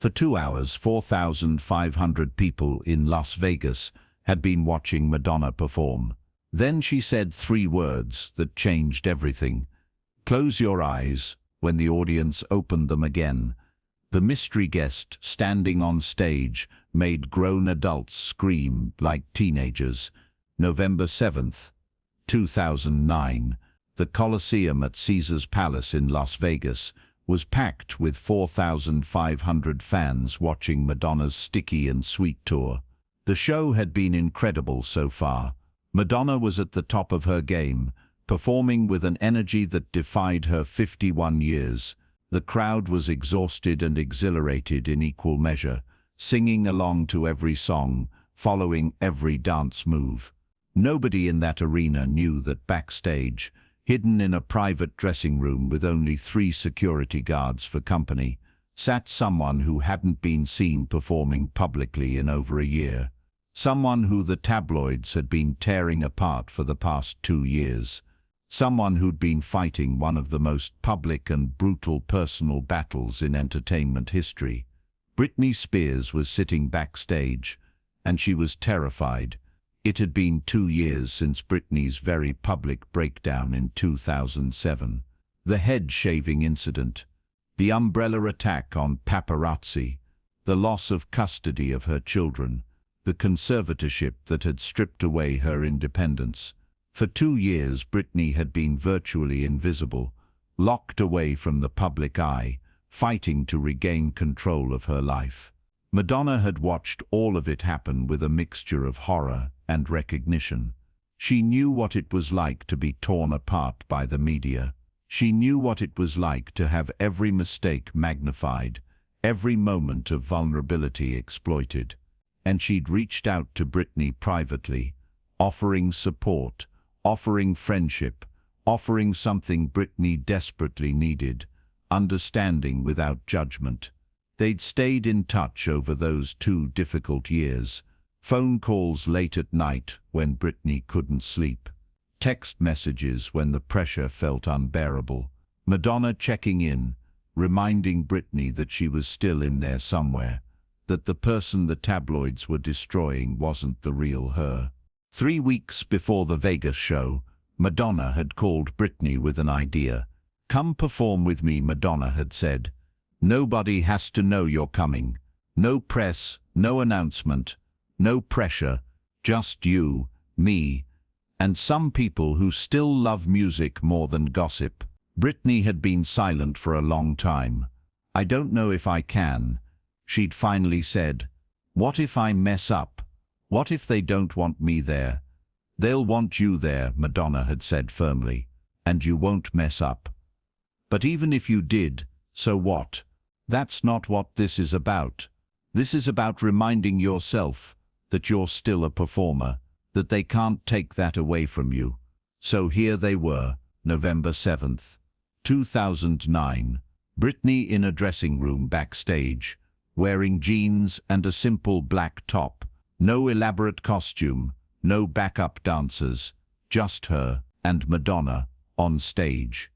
For 2 hours, 4,500 people in Las Vegas had been watching Madonna perform. Then she said 3 words that changed everything. "Close your eyes." When the audience opened them again, the mystery guest standing on stage made grown adults scream like teenagers. November 7th, 2009, the Coliseum at Caesar's Palace in Las Vegas was packed with 4,500 fans watching Madonna's Sticky and Sweet tour. The show had been incredible so far. Madonna was at the top of her game, performing with an energy that defied her 51 years. The crowd was exhausted and exhilarated in equal measure, singing along to every song, following every dance move. Nobody in that arena knew that backstage, hidden in a private dressing room with only 3 security guards for company, sat someone who hadn't been seen performing publicly in over a year. Someone who the tabloids had been tearing apart for the past 2 years. Someone who'd been fighting one of the most public and brutal personal battles in entertainment history. Britney Spears was sitting backstage, and she was terrified. It had been 2 years since Britney's very public breakdown in 2007. The head-shaving incident, the umbrella attack on paparazzi, the loss of custody of her children, the conservatorship that had stripped away her independence. For 2 years, Britney had been virtually invisible, locked away from the public eye, fighting to regain control of her life. Madonna had watched all of it happen with a mixture of horror and recognition. She knew what it was like to be torn apart by the media. She knew what it was like to have every mistake magnified, every moment of vulnerability exploited. And she'd reached out to Britney privately, offering support, offering friendship, offering something Britney desperately needed, understanding without judgment. They'd stayed in touch over those 2 difficult years. Phone calls late at night when Britney couldn't sleep. Text messages when the pressure felt unbearable. Madonna checking in, reminding Britney that she was still in there somewhere, that the person the tabloids were destroying wasn't the real her. 3 weeks before the Vegas show, Madonna had called Britney with an idea. "Come perform with me," Madonna had said. "Nobody has to know you're coming. No press, no announcement, no pressure, just you, me, and some people who still love music more than gossip." Britney had been silent for a long time. "I don't know if I can," she'd finally said. "What if I mess up? What if they don't want me there?" "They'll want you there," Madonna had said firmly, "and you won't mess up. But even if you did, so what? That's not what this is about. This is about reminding yourself that you're still a performer, that they can't take that away from you." So here they were, November 7th, 2009, Britney in a dressing room backstage, wearing jeans and a simple black top. No elaborate costume, no backup dancers, just her and Madonna on stage.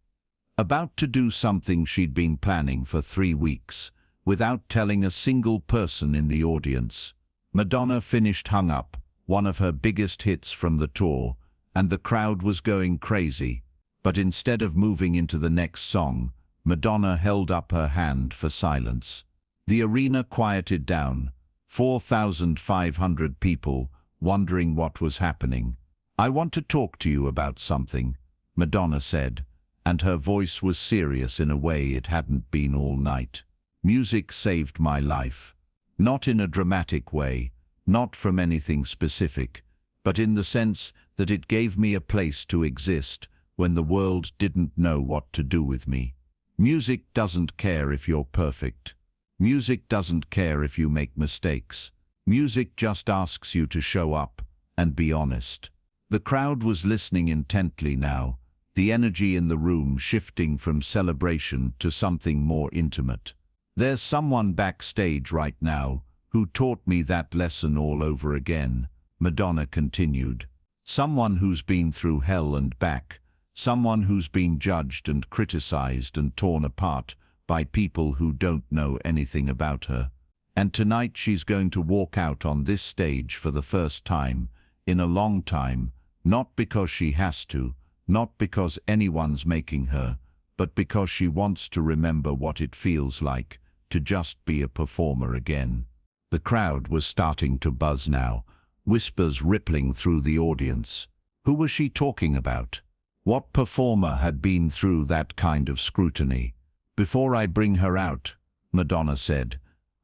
About to do something she'd been planning for 3 weeks, without telling a single person in the audience. Madonna finished Hung Up, one of her biggest hits from the tour, and the crowd was going crazy. But instead of moving into the next song, Madonna held up her hand for silence. The arena quieted down, 4,500 people wondering what was happening. "I want to talk to you about something," Madonna said, and her voice was serious in a way it hadn't been all night. "Music saved my life. Not in a dramatic way, not from anything specific, but in the sense that it gave me a place to exist when the world didn't know what to do with me. Music doesn't care if you're perfect. Music doesn't care if you make mistakes. Music just asks you to show up and be honest." The crowd was listening intently now, the energy in the room shifting from celebration to something more intimate. "There's someone backstage right now who taught me that lesson all over again," Madonna continued. "Someone who's been through hell and back, someone who's been judged and criticized and torn apart by people who don't know anything about her. And tonight she's going to walk out on this stage for the first time, in a long time, not because she has to, not because anyone's making her, but because she wants to remember what it feels like to just be a performer again. The crowd was starting to buzz now, whispers rippling through the audience. Who was she talking about? What performer had been through that kind of scrutiny? "Before I bring her out," Madonna said,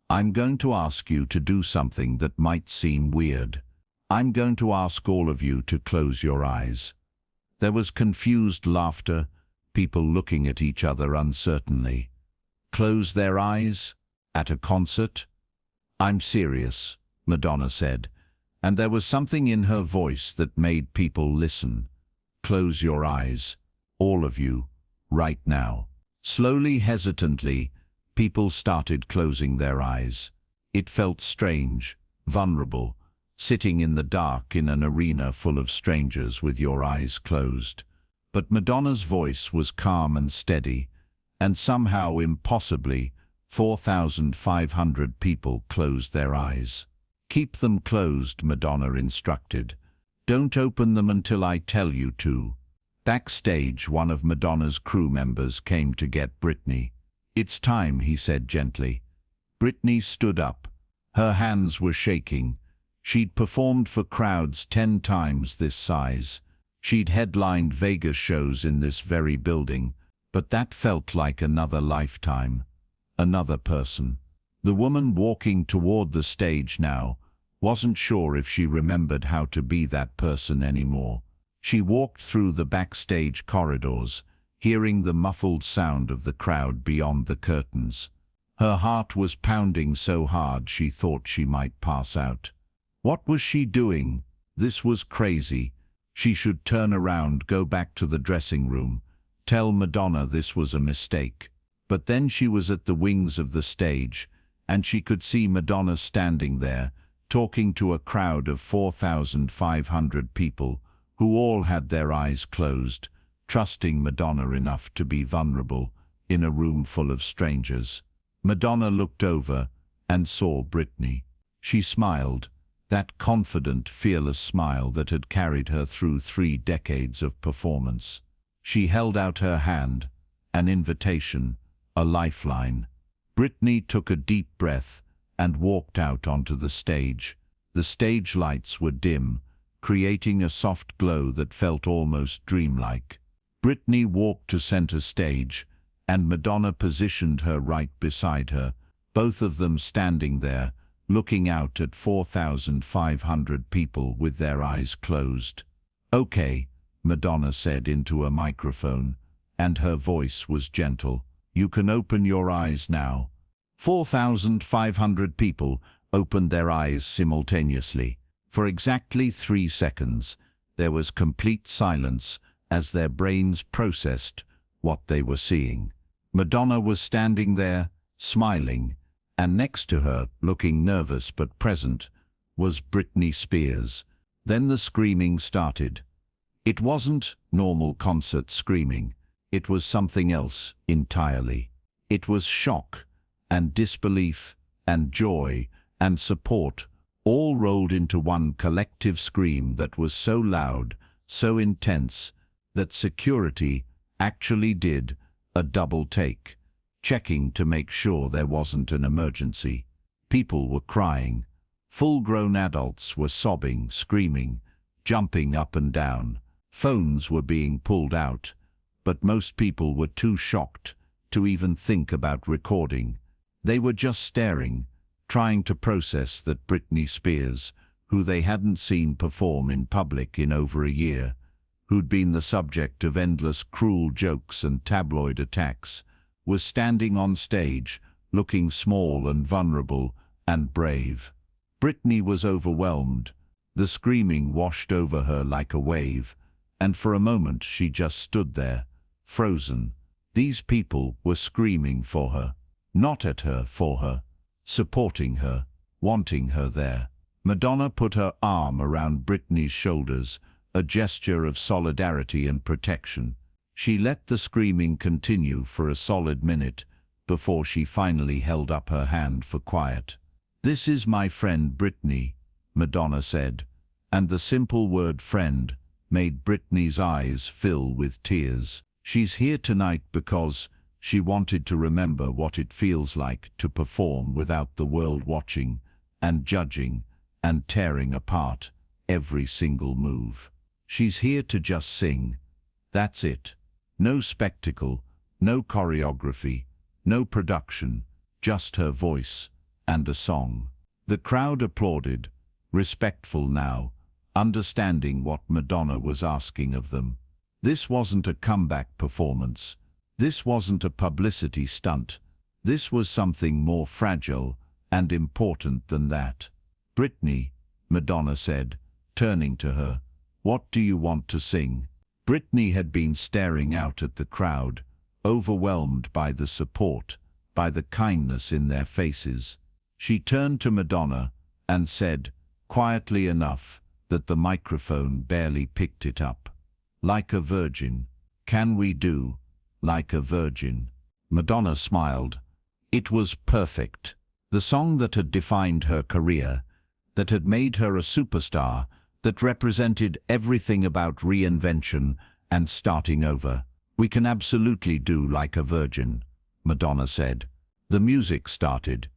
"I'm going to ask you to do something that might seem weird. I'm going to ask all of you to close your eyes." There was confused laughter, people looking at each other uncertainly. Close their eyes? At a concert? "I'm serious," Madonna said, and there was something in her voice that made people listen. "Close your eyes, all of you, right now." Slowly, hesitantly, people started closing their eyes. It felt strange, vulnerable, sitting in the dark in an arena full of strangers with your eyes closed. But Madonna's voice was calm and steady, and somehow, impossibly, 4,500 people closed their eyes. "Keep them closed," Madonna instructed. "Don't open them until I tell you to." Backstage, one of Madonna's crew members came to get Britney. "It's time," he said gently. Britney stood up. Her hands were shaking. She'd performed for crowds 10 times this size. She'd headlined Vegas shows in this very building, but that felt like another lifetime, another person. The woman walking toward the stage now wasn't sure if she remembered how to be that person anymore. She walked through the backstage corridors, hearing the muffled sound of the crowd beyond the curtains. Her heart was pounding so hard she thought she might pass out. What was she doing? This was crazy. She should turn around, go back to the dressing room, tell Madonna this was a mistake. But then she was at the wings of the stage, and she could see Madonna standing there, talking to a crowd of 4,500 people, who all had their eyes closed, trusting Madonna enough to be vulnerable in a room full of strangers. Madonna looked over and saw Britney. She smiled, that confident, fearless smile that had carried her through 3 decades of performance. She held out her hand, an invitation, a lifeline. Britney took a deep breath and walked out onto the stage. The stage lights were dim, creating a soft glow that felt almost dreamlike. Britney walked to center stage, and Madonna positioned her right beside her, both of them standing there, looking out at 4,500 people with their eyes closed. "Okay," Madonna said into a microphone, and her voice was gentle. "You can open your eyes now." 4,500 people opened their eyes simultaneously. For exactly 3 seconds, there was complete silence as their brains processed what they were seeing. Madonna was standing there, smiling, and next to her, looking nervous but present, was Britney Spears. Then the screaming started. It wasn't normal concert screaming. It was something else entirely. It was shock and disbelief and joy and support, all rolled into one collective scream that was so loud, so intense, that security actually did a double take, checking to make sure there wasn't an emergency. People were crying. Full-grown adults were sobbing, screaming, jumping up and down. Phones were being pulled out, but most people were too shocked to even think about recording. They were just staring, trying to process that Britney Spears, who they hadn't seen perform in public in over a year, who'd been the subject of endless cruel jokes and tabloid attacks, was standing on stage, looking small and vulnerable and brave. Britney was overwhelmed. The screaming washed over her like a wave, and for a moment she just stood there, frozen. These people were screaming for her, not at her, for her, supporting her, wanting her there. Madonna put her arm around Britney's shoulders, a gesture of solidarity and protection. She let the screaming continue for a solid minute before she finally held up her hand for quiet. "This is my friend Britney," Madonna said, and the simple word friend made Britney's eyes fill with tears. "She's here tonight because she wanted to remember what it feels like to perform without the world watching and judging and tearing apart every single move. She's here to just sing. That's it. No spectacle, no choreography, no production, just her voice and a song." The crowd applauded, respectful now, understanding what Madonna was asking of them. This wasn't a comeback performance. This wasn't a publicity stunt. This was something more fragile and important than that. "Britney," Madonna said, turning to her, "what do you want to sing?" Britney had been staring out at the crowd, overwhelmed by the support, by the kindness in their faces. She turned to Madonna and said, quietly enough that the microphone barely picked it up, "Like a Virgin. Can we do Like a Virgin?" Madonna smiled. It was perfect. The song that had defined her career, that had made her a superstar, that represented everything about reinvention and starting over. "We can absolutely do Like a Virgin," Madonna said. The music started.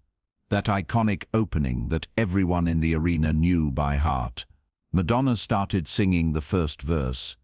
That iconic opening that everyone in the arena knew by heart. Madonna started singing the first verse,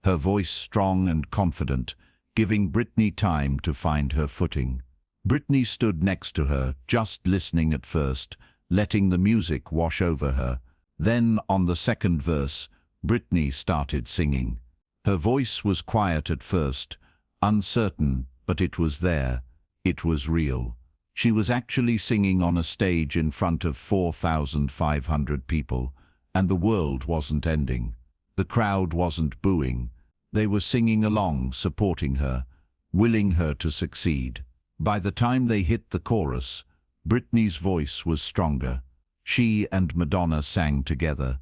her voice strong and confident, giving Britney time to find her footing. Britney stood next to her, just listening at first, letting the music wash over her. Then, on the second verse, Britney started singing. Her voice was quiet at first, uncertain, but it was there. It was real. She was actually singing on a stage in front of 4,500 people, and the world wasn't ending. The crowd wasn't booing. They were singing along, supporting her, willing her to succeed. By the time they hit the chorus, Britney's voice was stronger. She and Madonna sang together,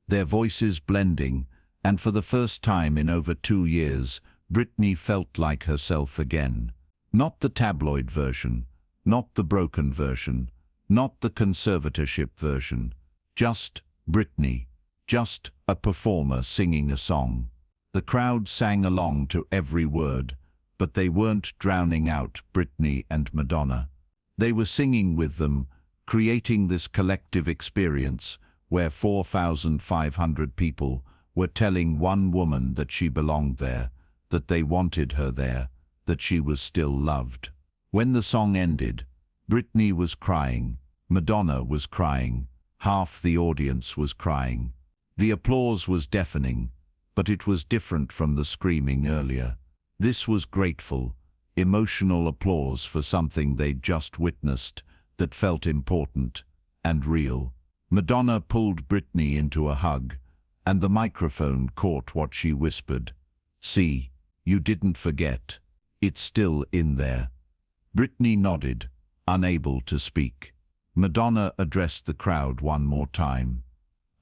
their voices blending, and for the first time in over 2 years, Britney felt like herself again. Not the tabloid version, not the broken version, not the conservatorship version. Just Britney, just a performer singing a song. The crowd sang along to every word, but they weren't drowning out Britney and Madonna. They were singing with them, creating this collective experience where 4,500 people were telling one woman that she belonged there, that they wanted her there, that she was still loved. When the song ended, Britney was crying, Madonna was crying, half the audience was crying. The applause was deafening, but it was different from the screaming earlier. This was grateful, emotional applause for something they'd just witnessed that felt important and real. Madonna pulled Britney into a hug, and the microphone caught what she whispered. "See, you didn't forget. It's still in there." Britney nodded, unable to speak. Madonna addressed the crowd one more time.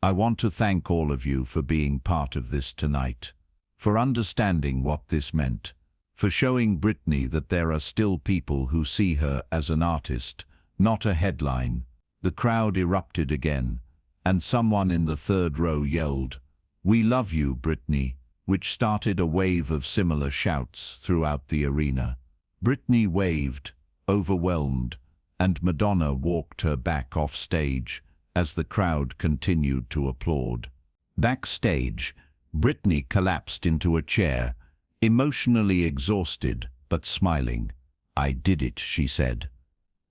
"I want to thank all of you for being part of this tonight, for understanding what this meant, for showing Britney that there are still people who see her as an artist, not a headline." The crowd erupted again, and someone in the third row yelled, "We love you, Britney," which started a wave of similar shouts throughout the arena. Britney waved, overwhelmed, and Madonna walked her back off stage as the crowd continued to applaud. Backstage, Britney collapsed into a chair, emotionally exhausted but smiling. "I did it," she said,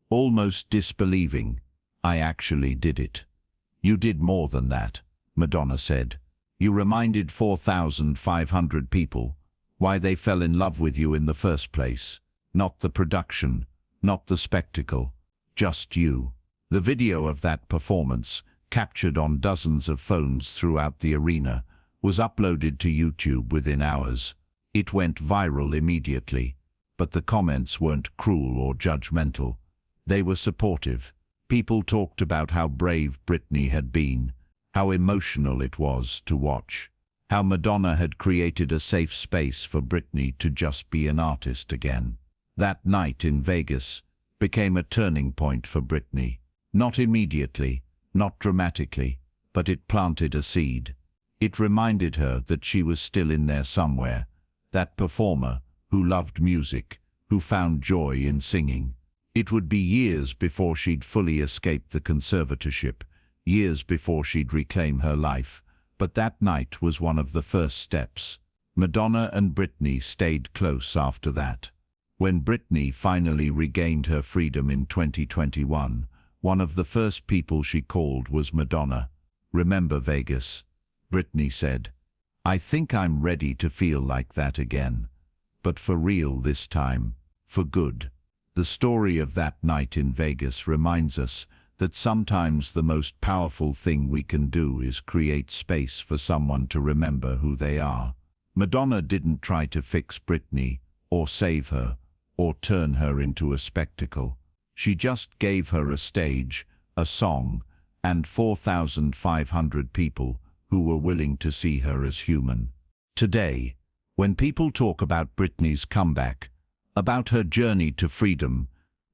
almost disbelieving. "I actually did it." "You did more than that," Madonna said. "You reminded 4,500 people why they fell in love with you in the first place. Not the production, not the spectacle, just you." The video of that performance, captured on dozens of phones throughout the arena, was uploaded to YouTube within hours. It went viral immediately, but the comments weren't cruel or judgmental. They were supportive. People talked about how brave Britney had been, how emotional it was to watch, how Madonna had created a safe space for Britney to just be an artist again. That night in Vegas became a turning point for Britney. Not immediately, not dramatically, but it planted a seed. It reminded her that she was still in there somewhere, that performer who loved music, who found joy in singing. It would be years before she'd fully escape the conservatorship, years before she'd reclaim her life, but that night was one of the first steps. Madonna and Britney stayed close after that. When Britney finally regained her freedom in 2021, one of the first people she called was Madonna. "Remember Vegas?" Britney said. "I think I'm ready to feel like that again. But for real this time, for good." The story of that night in Vegas reminds us that sometimes the most powerful thing we can do is create space for someone to remember who they are. Madonna didn't try to fix Britney, or save her, or turn her into a spectacle. She just gave her a stage, a song, and 4,500 people who were willing to see her as human. Today, when people talk about Britney's comeback, about her journey to freedom,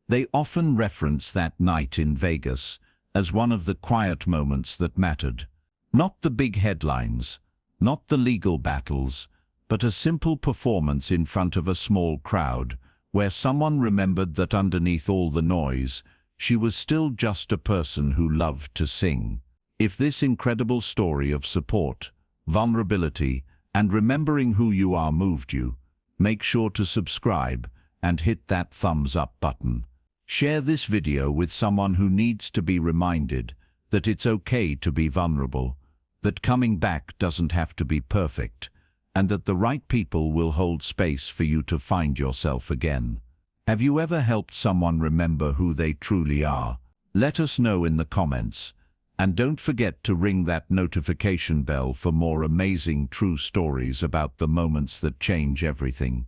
they often reference that night in Vegas as one of the quiet moments that mattered. Not the big headlines, not the legal battles, but a simple performance in front of a small crowd, where someone remembered that underneath all the noise, she was still just a person who loved to sing. If this incredible story of support, vulnerability, and remembering who you are moved you, make sure to subscribe and hit that thumbs up button. Share this video with someone who needs to be reminded that it's okay to be vulnerable, that coming back doesn't have to be perfect, and that the right people will hold space for you to find yourself again. Have you ever helped someone remember who they truly are? Let us know in the comments. And don't forget to ring that notification bell for more amazing true stories about the moments that change everything.